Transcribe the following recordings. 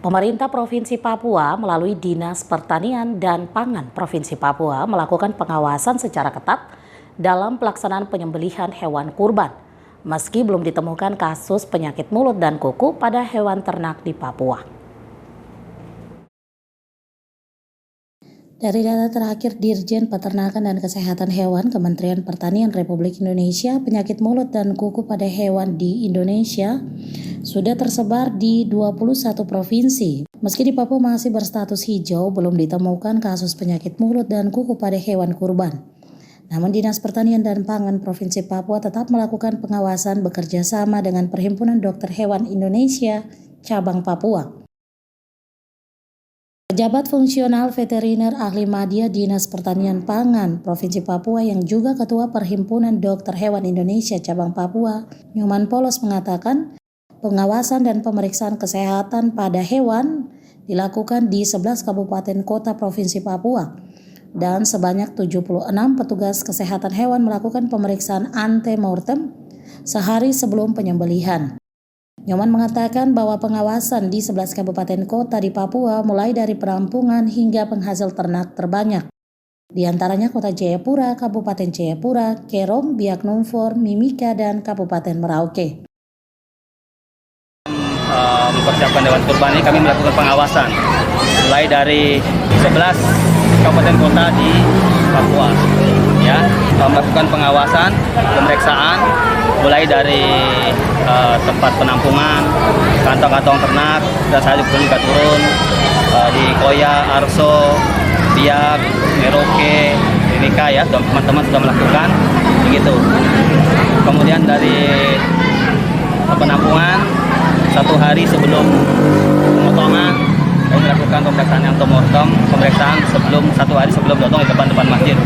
Pemerintah Provinsi Papua melalui Dinas Pertanian dan Pangan Provinsi Papua melakukan pengawasan secara ketat dalam pelaksanaan penyembelihan hewan kurban, meski belum ditemukan kasus penyakit mulut dan kuku pada hewan ternak di Papua. Dari data terakhir Dirjen Peternakan dan Kesehatan Hewan Kementerian Pertanian Republik Indonesia, penyakit mulut dan kuku pada hewan di Indonesia sudah tersebar di 21 provinsi. Meski di Papua masih berstatus hijau, belum ditemukan kasus penyakit mulut dan kuku pada hewan kurban. Namun Dinas Pertanian dan Pangan Provinsi Papua tetap melakukan pengawasan bekerja sama dengan Perhimpunan Dokter Hewan Indonesia Cabang Papua. Pejabat fungsional veteriner ahli madya Dinas Pertanian Pangan Provinsi Papua yang juga Ketua Perhimpunan Dokter Hewan Indonesia Cabang Papua, Nyoman Polos mengatakan, pengawasan dan pemeriksaan kesehatan pada hewan dilakukan di 11 kabupaten kota Provinsi Papua dan sebanyak 76 petugas kesehatan hewan melakukan pemeriksaan antemortem sehari sebelum penyembelihan. Nyoman mengatakan bahwa pengawasan di 11 kabupaten kota di Papua mulai dari perampungan hingga penghasil ternak terbanyak. Di antaranya Kota Jayapura, Kabupaten Jayapura, Kerom, Biak Numfor, Mimika, dan Kabupaten Merauke. Mempersiapkan hewan kurban ini kami melakukan pengawasan mulai dari 11 kabupaten kota di Papua, ya, melakukan pengawasan, pemeriksaan mulai dari tempat penampungan, kantong-kantong ternak, dan saya juga turun di Koya, Arso, Biak, Merauke, Mimika, ya, teman-teman sudah melakukan begitu. Kemudian dari penampungan 1 hari sebelum pemotongan kami melakukan pemeriksaan antemortem, pemeriksaan 1 hari sebelum potong di depan masjid.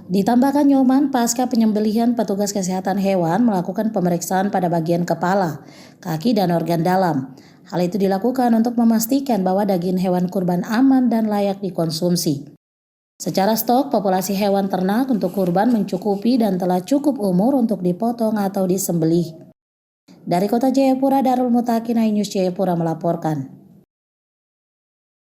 Ditambahkan Nyoman, pasca penyembelihan petugas kesehatan hewan melakukan pemeriksaan pada bagian kepala, kaki, dan organ dalam. Hal itu dilakukan untuk memastikan bahwa daging hewan kurban aman dan layak dikonsumsi. Secara stok, populasi hewan ternak untuk kurban mencukupi dan telah cukup umur untuk dipotong atau disembelih. Dari Kota Jayapura, Darul Mutakin, iNews Jayapura melaporkan.